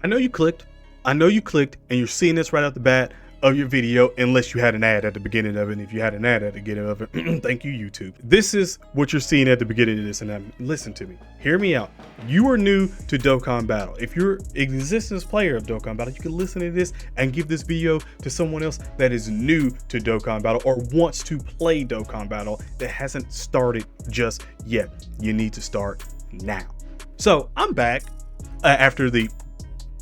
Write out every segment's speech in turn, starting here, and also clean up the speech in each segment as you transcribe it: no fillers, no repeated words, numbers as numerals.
I know you clicked. I know you clicked, and you're seeing this right off the bat of your video, unless you had an ad at the beginning of it. And if you had an ad at the beginning of it, thank you, YouTube. This is what you're seeing at the beginning of this. And listen to me. Hear me out. You are new to Dokkan Battle. If you're an existing player of Dokkan Battle, you can listen to this and give this video to someone else that is new to Dokkan Battle or wants to play Dokkan Battle that hasn't started just yet. You need to start now. So I'm back after the,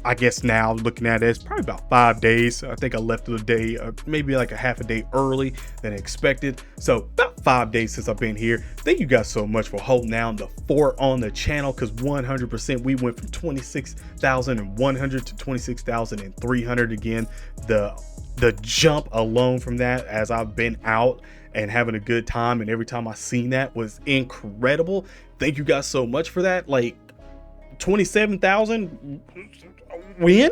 I guess now looking at it, it's probably about 5 days. I think I left the day, maybe like a half a day early than expected. So about 5 days since I've been here. Thank you guys so much for holding down the fort on the channel, because 100% we went from 26,100 to 26,300 again. The jump alone from that, as I've been out and having a good time, and every time I seen that was incredible. Thank you guys so much for that. Like 27,000 win,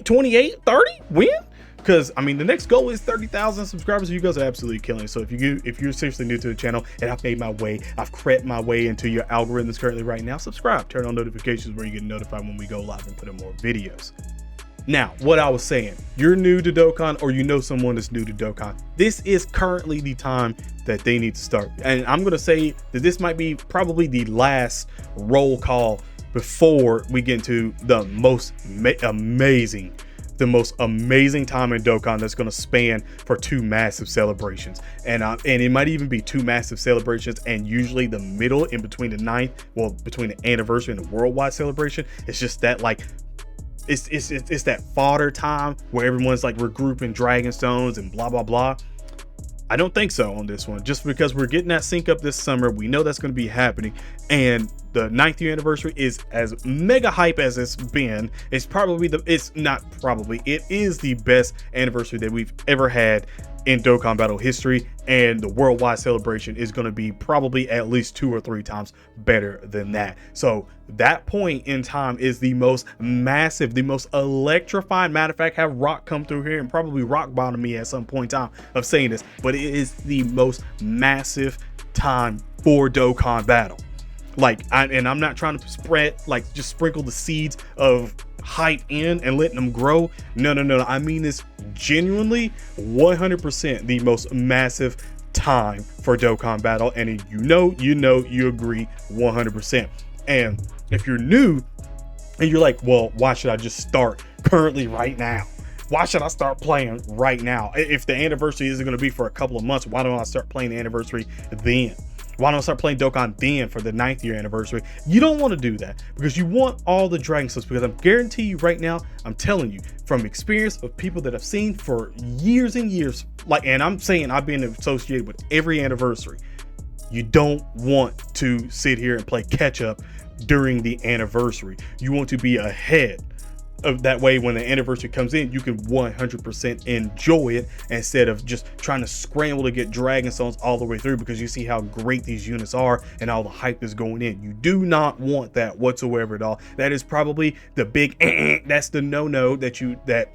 28, 30 win, because I mean the next goal is 30,000 subscribers. You guys are absolutely killing it. So if you're seriously new to the channel and I've made my way, I've crept my way into your algorithms currently right now, subscribe, turn on notifications where you get notified when we go live and put in more videos. Now, what I was saying, you're new to Dokkan, or you know someone that's new to Dokkan, this is currently the time that they need to start. And I'm gonna say that this might be probably the last roll call before we get into the most amazing time in Dokkan that's going to span for 2 massive celebrations. And it might even be 2 massive celebrations, and usually the middle in between the 9th, well, between the anniversary and the worldwide celebration, it's just that, like, it's that fodder time where everyone's like regrouping dragon stones and blah blah blah. I don't think so on this one, just because we're getting that sync up this summer. We know that's going to be happening, and the 9th year anniversary is as mega hype as it's been. It is the best anniversary that we've ever had in Dokkan Battle history, and the worldwide celebration is going to be probably at least 2 or 3 times better than that. So that point in time is the most massive, the most electrifying. Matter of fact, have Rock come through here and probably rock bottom me at some point in time of saying this, but it is the most massive time for Dokkan Battle. Like, I'm not trying to spread, like, just sprinkle the seeds of hype in and letting them grow. No. I mean this genuinely, 100% the most massive time for Dokkan Battle. And you agree 100%. And if you're new and you're like, well, why should I just start currently right now? Why should I start playing right now? If the anniversary isn't going to be for a couple of months, why don't I start playing the anniversary then? Why don't I start playing Dokkan then for the 9th year anniversary? You don't want to do that, because you want all the dragon stones, because I'm guarantee you right now, I'm telling you from experience of people that I've seen for years and years, like, and I'm saying I've been associated with every anniversary. You don't want to sit here and play catch up during the anniversary. You want to be ahead of that way. When the anniversary comes in, you can 100% enjoy it, instead of just trying to scramble to get dragon stones all the way through, because you see how great these units are and all the hype is going in. You do not want that whatsoever at all. That is probably the big that's the no that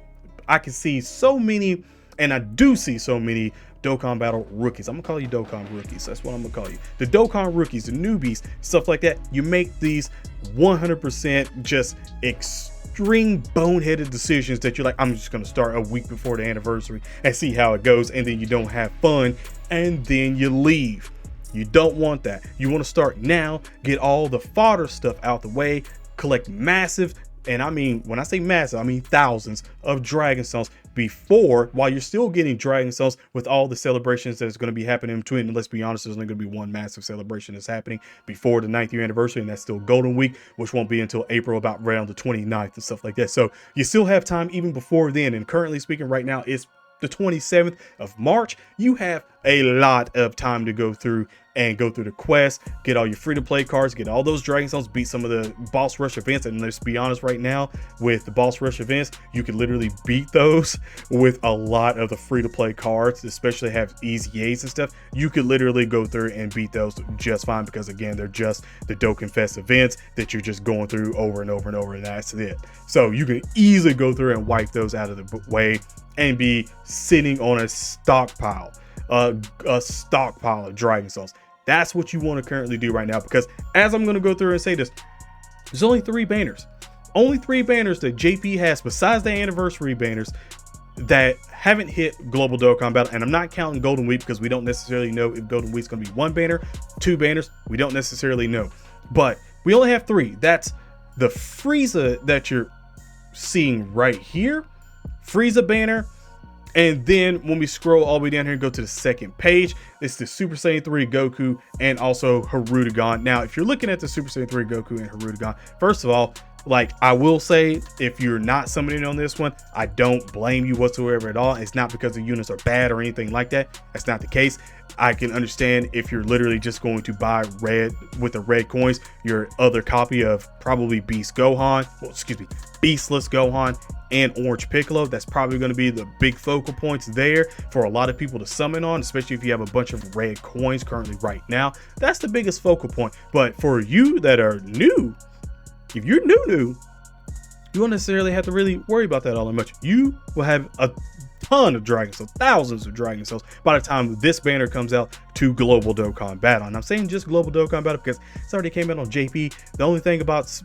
I can see so many, and I do see so many Dokkan Battle rookies. I'm gonna call you Dokkan rookies. That's what I'm gonna call you. The Dokkan rookies, the newbies, stuff like that. You make these 100% just extreme boneheaded decisions that you're like, I'm just gonna start a week before the anniversary and see how it goes, and then you don't have fun and then you leave. You don't want that. You want to start now, get all the fodder stuff out the way, collect massive, and I mean, when I say massive, I mean thousands of dragon stones before, while you're still getting dragon stones with all the celebrations that's going to be happening in between. And let's be honest, there's only going to be one massive celebration that's happening before the 9th year anniversary, and that's still Golden Week, which won't be until April, about around the 29th and stuff like that. So you still have time even before then. And currently speaking right now, it's the 27th of March. You have a lot of time to go through and go through the quest, get all your free-to-play cards, get all those dragon stones, beat some of the boss rush events. And let's be honest, right now with the boss rush events, you can literally beat those with a lot of the free-to-play cards, especially have easy A's and stuff. You could literally go through and beat those just fine, because again, they're just the Dokkan Fest events that you're just going through over and over and over, and that's it. So you can easily go through and wipe those out of the way and be sitting on a stockpile of dragon stones. That's what you want to currently do right now, because as I'm going to go through and say this, there's only 3 banners. only 3 banners that JP has besides the anniversary banners that haven't hit global Dokkan Battle. And I'm not counting Golden Week because we don't necessarily know if Golden Week's going to be 1 banner, 2 banners. We don't necessarily know. But we only have 3. That's the Frieza that you're seeing right here. Frieza banner. And then when we scroll all the way down here and go to the second page, it's the Super Saiyan 3 Goku and also Hirudegan. Now, if you're looking at the Super Saiyan 3 Goku and Hirudegan, first of all, like I will say, if you're not summoning on this one, I don't blame you whatsoever at all. It's not because the units are bad or anything like that. That's not the case. I can understand if you're literally just going to buy red with the red coins, your other copy of probably Beast Gohan, well, excuse me, Beastless Gohan and Orange Piccolo. That's probably going to be the big focal points there for a lot of people to summon on, especially if you have a bunch of red coins currently right now. That's the biggest focal point. But for you that are new, if you're new, you won't necessarily have to really worry about that all that much. You will have a ton of Dragon Cells, thousands of Dragon Cells by the time this banner comes out to Global Dokkan Battle. And I'm saying just Global Dokkan Battle because it's already came out on JP. The only thing about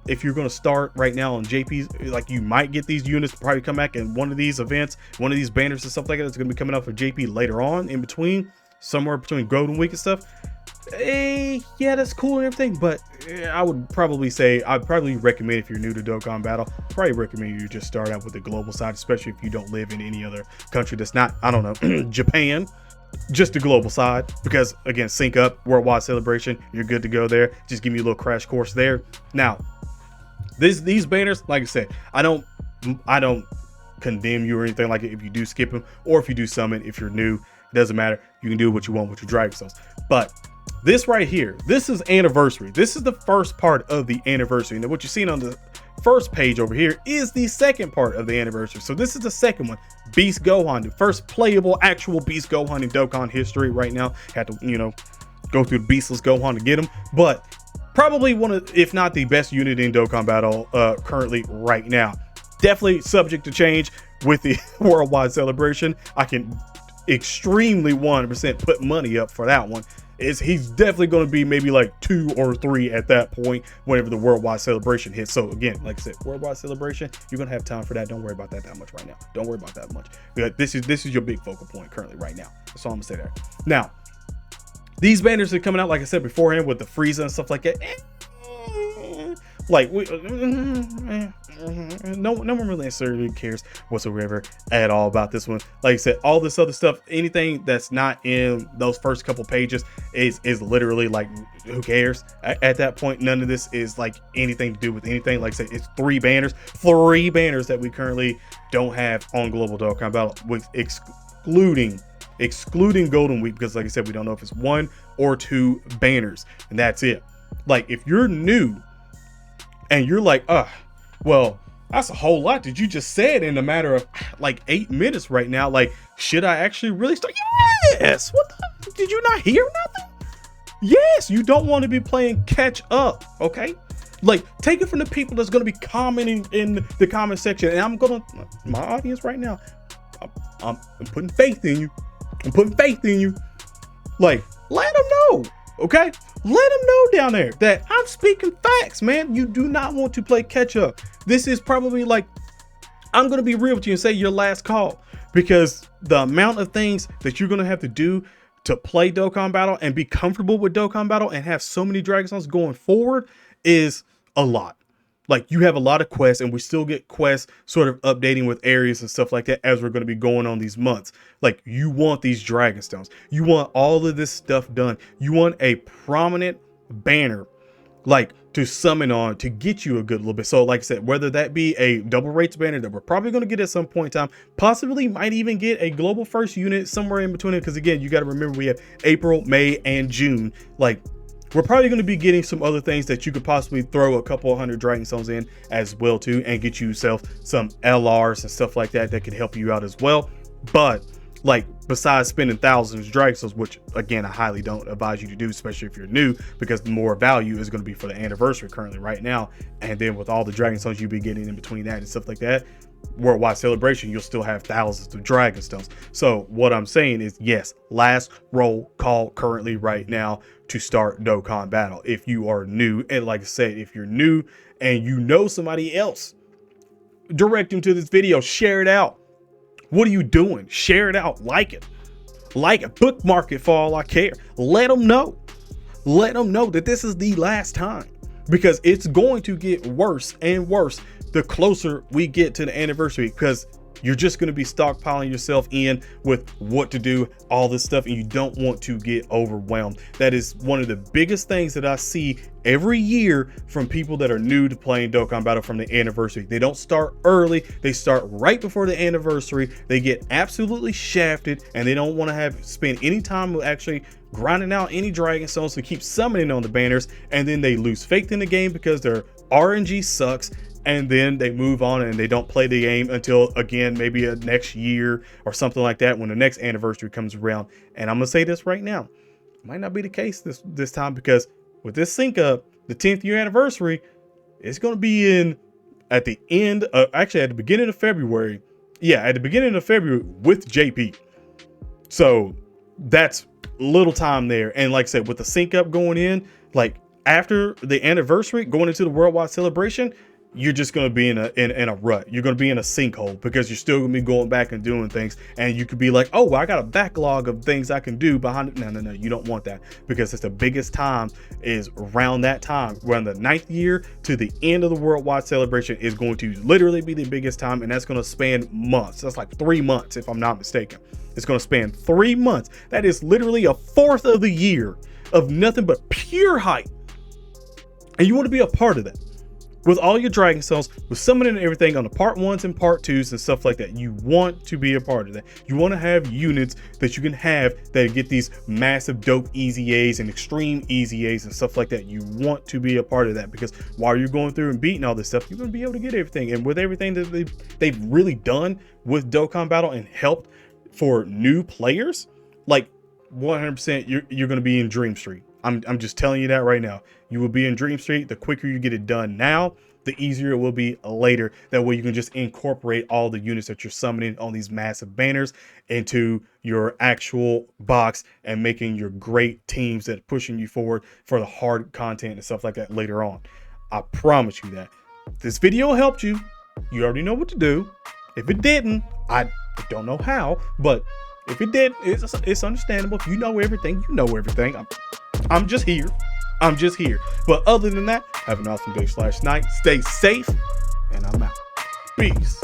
if you're going to start right now on JP's, like you might get these units to probably come back in one of these events, one of these banners and stuff like that. That's going to be coming out for JP later on in between, somewhere between Golden Week and stuff. Yeah, that's cool and everything, but I would probably say, I'd probably recommend, if you're new to Dokkan Battle, probably recommend you just start out with the global side, especially if you don't live in any other country that's not, I don't know, Japan. Just the global side, because again, sync up, worldwide celebration, you're good to go there. Just give me a little crash course there. Now, these banners, like I said, I don't condemn you or anything like it if you do skip them, or if you do summon. If you're new, it doesn't matter. You can do what you want with your Dragon Cells. But this right here, this is anniversary. This is the first part of the anniversary. Now what you're seeing on the first page over here is the second part of the anniversary. So this is the second one, Beast Gohan, the first playable actual Beast Gohan in Dokkan history right now. Had to, you know, go through the Beastless Gohan to get him, but probably one of, if not the best unit in Dokkan Battle currently right now. Definitely subject to change with the worldwide celebration. I can extremely 100% put money up for that one. He's definitely going to be maybe like 2 or 3 at that point whenever the worldwide celebration hits. So again, like I said, worldwide celebration, you're going to have time for that. Don't worry about that much right now. Don't worry about that much. This is your big focal point currently right now. That's all I'm gonna say there. Now, these banners are coming out, like I said beforehand, with the Frieza and stuff like that. Like no one really necessarily cares whatsoever at all about this one. Like I said, all this other stuff, anything that's not in those first couple pages is literally like, who cares at that point? None of this is like anything to do with anything. Like I said, it's 3 banners that we currently don't have on Global Dokkan Battle, with excluding Golden Week, because like I said, we don't know if it's 1 or 2 banners, and that's it. Like, if you're new and you're like, well, that's a whole lot that you just said in a matter of like 8 minutes right now. Like, should I actually really start? Yes. What the? Did you not hear nothing? Yes, you don't want to be playing catch up, okay? Like, take it from the people that's going to be commenting in the comment section. And I'm going to, my audience right now, I'm putting faith in you. I'm putting faith in you. Like, let them know, okay? Let them know down there that I'm speaking facts, man. You do not want to play catch up. This is probably, like, I'm going to be real with you and say your last call, because the amount of things that you're going to have to do to play Dokkan Battle and be comfortable with Dokkan Battle and have so many Dragon Cells going forward is a lot. Like, you have a lot of quests, and we still get quests sort of updating with areas and stuff like that as we're going to be going on these months. Like, you want these Dragon Stones. You want all of this stuff done. You want a prominent banner, like, to summon on to get you a good little bit. So, like I said, whether that be a double rates banner that we're probably going to get at some point in time, possibly might even get a global first unit somewhere in between it. Because, again, you got to remember we have April, May, and June. Like, we're probably going to be getting some other things that you could possibly throw a couple 100 Dragon Stones in as well too, and get yourself some LRs and stuff like that that could help you out as well. But like, besides spending thousands of Dragon Stones, which again I highly don't advise you to do, especially if you're new, because the more value is going to be for the anniversary currently right now, and then with all the Dragon Stones you'll be getting in between that and stuff like that, worldwide celebration, you'll still have thousands of Dragon Stones. So what I'm saying is, yes, last roll call currently right now to start Dokkan Battle if you are new. And like I said, if you're new and you know somebody else, direct them to this video, share it out. What are you doing? Share it out, like it, bookmark it for all I care. Let them know that this is the last time, because it's going to get worse and worse the closer we get to the anniversary, because you're just going to be stockpiling yourself in with what to do, all this stuff, and you don't want to get overwhelmed. That is one of the biggest things that I see every year from people that are new to playing Dokkan Battle from the anniversary. They don't start early, they start right before the anniversary. They get absolutely shafted, and they don't want to spend any time with actually grinding out any dragon stones to keep summoning on the banners, and then they lose faith in the game because their RNG sucks, and then they move on and they don't play the game until, again, maybe a next year or something like that, when the next anniversary comes around. And I'm gonna say this right now, it might not be the case this time, because with this sync up, the 10th year anniversary, it's gonna be in at the end of, actually at the beginning of February. Yeah, at the beginning of February with JP. So that's little time there. And like I said, with the sync up going in, like after the anniversary, going into the worldwide celebration, you're just going to be in a rut. You're going to be in a sinkhole, because you're still going to be going back and doing things, and you could be like, oh, well, I got a backlog of things I can do behind it. No, you don't want that, because it's the biggest time is around that time. Around the 9th year to the end of the worldwide celebration is going to literally be the biggest time, and that's going to span months. That's like 3 months, if I'm not mistaken. It's going to span 3 months. That is literally a fourth of the year of nothing but pure hype, and you want to be a part of that. With all your dragon cells, with summoning and everything on the part 1s and part 2s and stuff like that, you want to be a part of that. You want to have units that you can have that get these massive dope easy A's and extreme easy A's and stuff like that. You want to be a part of that, because while you're going through and beating all this stuff, you're going to be able to get everything. And with everything that they've really done with Dokkan Battle and helped for new players, like 100% you're going to be in Dream Street. I'm just telling you that right now. You will be in Dream Street. The quicker you get it done now, the easier it will be later. That way you can just incorporate all the units that you're summoning on these massive banners into your actual box, and making your great teams that are pushing you forward for the hard content and stuff like that later on. I promise you that. If this video helped you, you already know what to do. If it didn't, I don't know how, but if it did, it's understandable. If you know everything, you know everything. I'm just here. But other than that, have an awesome day/night. Stay safe, and I'm out. Peace.